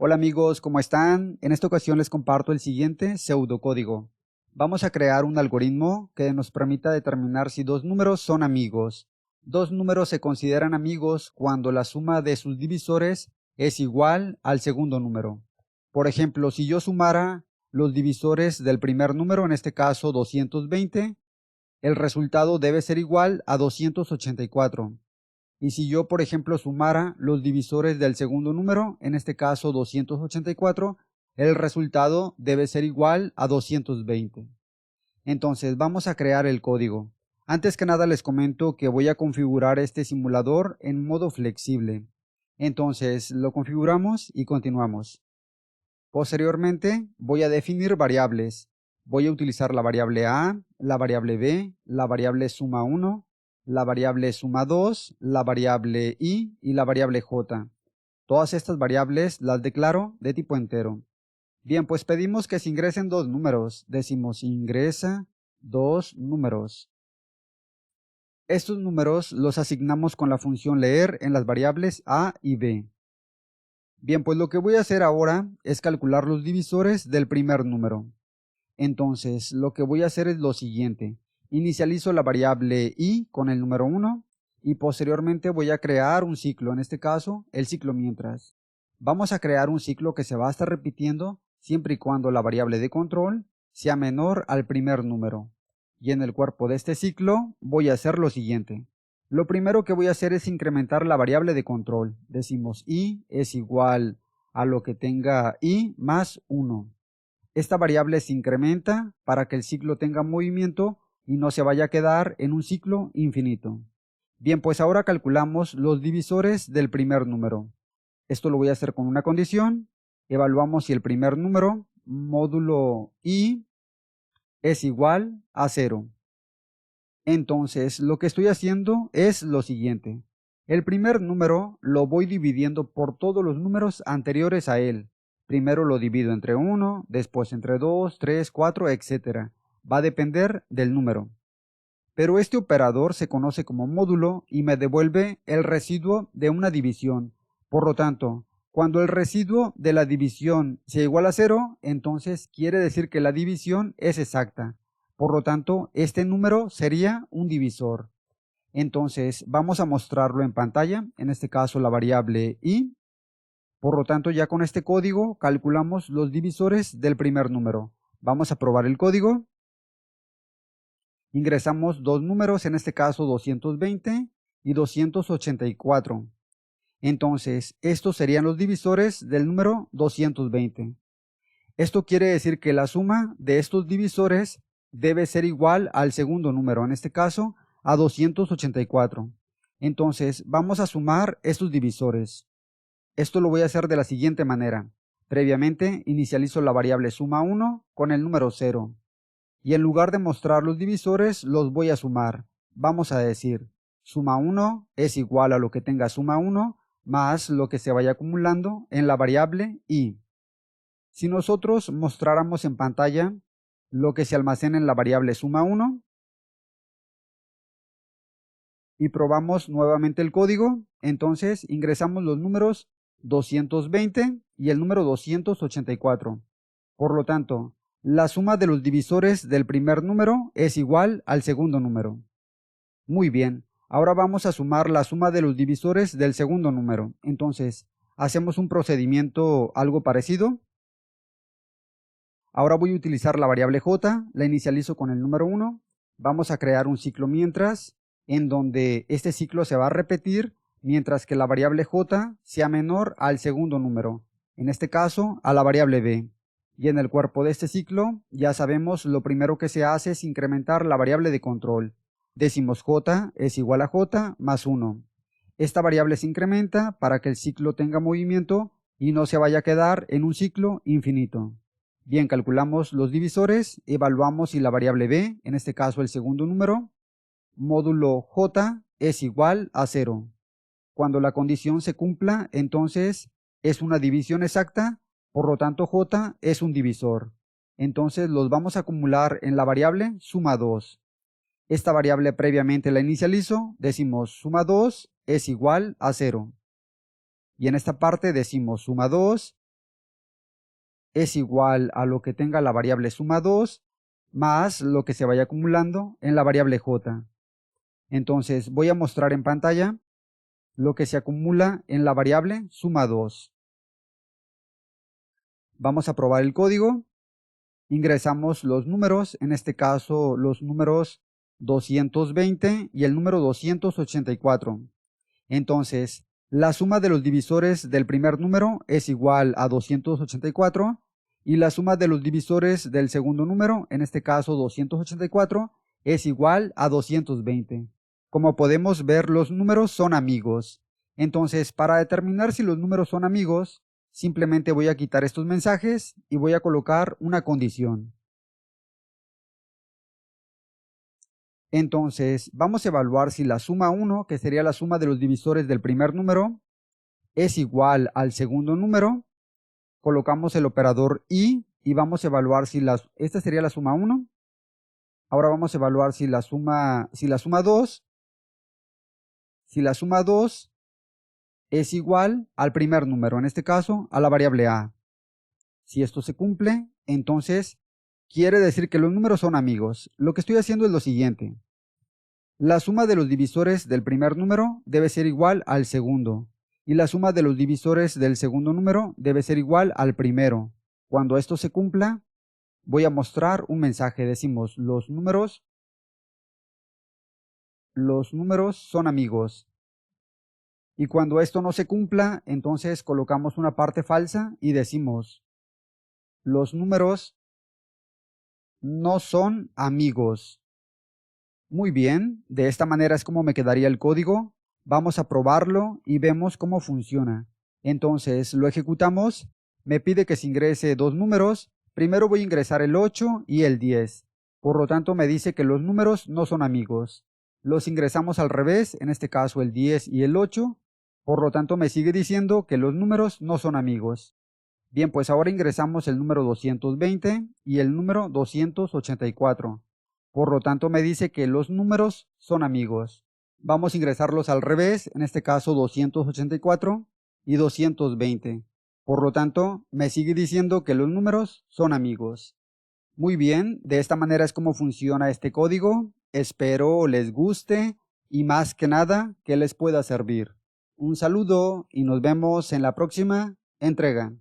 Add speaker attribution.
Speaker 1: Hola amigos, ¿cómo están? En esta ocasión les comparto el siguiente pseudocódigo. Vamos a crear un algoritmo que nos permita determinar si dos números son amigos. Dos números se consideran amigos cuando la suma de sus divisores es igual al segundo número. Por ejemplo, si yo sumara los divisores del primer número, en este caso 220, el resultado debe ser igual a 284. Y si yo, por ejemplo, sumara los divisores del segundo número, en este caso 284, el resultado debe ser igual a 220. Entonces, vamos a crear el código. Antes que nada les comento que voy a configurar este simulador en modo flexible. Entonces, lo configuramos y continuamos. Posteriormente, voy a definir variables. Voy a utilizar la variable A, la variable B, la variable suma 1, la variable suma 2, la variable I y la variable J. Todas estas variables las declaro de tipo entero. Bien, pues pedimos que se ingresen dos números. Decimos ingresa dos números. Estos números los asignamos con la función leer en las variables A y B. Bien, pues lo que voy a hacer ahora es calcular los divisores del primer número. Entonces, lo que voy a hacer es lo siguiente. Inicializo la variable i con el número 1 y posteriormente voy a crear un ciclo, en este caso, el ciclo mientras. Vamos a crear un ciclo que se va a estar repitiendo siempre y cuando la variable de control sea menor al primer número. Y en el cuerpo de este ciclo voy a hacer lo siguiente. Lo primero que voy a hacer es incrementar la variable de control. Decimos i es igual a lo que tenga i más 1. Esta variable se incrementa para que el ciclo tenga movimiento y no se vaya a quedar en un ciclo infinito. Bien, pues ahora calculamos los divisores del primer número. Esto lo voy a hacer con una condición. Evaluamos si el primer número, módulo i, es igual a 0. Entonces, lo que estoy haciendo es lo siguiente. El primer número lo voy dividiendo por todos los números anteriores a él. Primero lo divido entre 1, después entre 2, 3, 4, etc. Va a depender del número. Pero este operador se conoce como módulo y me devuelve el residuo de una división. Por lo tanto, cuando el residuo de la división sea igual a 0, entonces quiere decir que la división es exacta. Por lo tanto, este número sería un divisor. Entonces, vamos a mostrarlo en pantalla, en este caso la variable i. Por lo tanto, ya con este código calculamos los divisores del primer número. Vamos a probar el código. Ingresamos dos números, en este caso 220 y 284. Entonces, estos serían los divisores del número 220. Esto quiere decir que la suma de estos divisores debe ser igual al segundo número, en este caso a 284. Entonces, vamos a sumar estos divisores. Esto lo voy a hacer de la siguiente manera. Previamente inicializo la variable suma 1 con el número 0. Y en lugar de mostrar los divisores, los voy a sumar. Vamos a decir, suma 1 es igual a lo que tenga suma 1 más lo que se vaya acumulando en la variable i. Si nosotros mostráramos en pantalla lo que se almacena en la variable suma 1 y probamos nuevamente el código, entonces ingresamos los números 220 y el número 284. Por lo tanto, la suma de los divisores del primer número es igual al segundo número. Muy bien, ahora vamos a sumar la suma de los divisores del segundo número. Entonces, hacemos un procedimiento algo parecido. Ahora voy a utilizar la variable j, la inicializo con el número 1. Vamos a crear un ciclo mientras, en donde este ciclo se va a repetir mientras que la variable j sea menor al segundo número, en este caso a la variable b. Y en el cuerpo de este ciclo, ya sabemos, lo primero que se hace es incrementar la variable de control. Decimos j es igual a j más 1. Esta variable se incrementa para que el ciclo tenga movimiento y no se vaya a quedar en un ciclo infinito. Bien, calculamos los divisores, evaluamos si la variable b, en este caso el segundo número, módulo j es igual a 0. Cuando la condición se cumpla, entonces es una división exacta, por lo tanto j es un divisor. Entonces los vamos a acumular en la variable suma 2. Esta variable previamente la inicializo, decimos suma 2 es igual a 0. Y en esta parte decimos suma 2 es igual a lo que tenga la variable suma 2 más lo que se vaya acumulando en la variable j. Entonces voy a mostrar en pantalla lo que se acumula en la variable suma 2. Vamos a probar el código. Ingresamos los números, en este caso los números 220 y el número 284. Entonces, la suma de los divisores del primer número es igual a 284 y la suma de los divisores del segundo número, en este caso 284, es igual a 220. Como podemos ver, los números son amigos. Entonces, para determinar si los números son amigos, simplemente voy a quitar estos mensajes y voy a colocar una condición. Entonces, vamos a evaluar si la suma 1, que sería la suma de los divisores del primer número, es igual al segundo número. Colocamos el operador y vamos a evaluar si esta sería la suma 1. Ahora vamos a evaluar si la suma 2, es igual al primer número, en este caso a la variable a. Si esto se cumple, entonces quiere decir que los números son amigos. Lo que estoy haciendo es lo siguiente. La suma de los divisores del primer número debe ser igual al segundo, y la suma de los divisores del segundo número debe ser igual al primero. Cuando esto se cumpla, voy a mostrar un mensaje. Decimos, los números son amigos. Y cuando esto no se cumpla, entonces colocamos una parte falsa y decimos, los números no son amigos. Muy bien, de esta manera es como me quedaría el código. Vamos a probarlo y vemos cómo funciona. Entonces lo ejecutamos, me pide que se ingrese dos números. Primero voy a ingresar el 8 y el 10. Por lo tanto me dice que los números no son amigos. Los ingresamos al revés, en este caso el 10 y el 8. Por lo tanto me sigue diciendo que los números no son amigos. Bien, pues ahora ingresamos el número 220 y el número 284. Por lo tanto me dice que los números son amigos. Vamos a ingresarlos al revés, en este caso 284 y 220. Por lo tanto, me sigue diciendo que los números son amigos. Muy bien, de esta manera es como funciona este código. Espero les guste y más que nada que les pueda servir. Un saludo y nos vemos en la próxima entrega.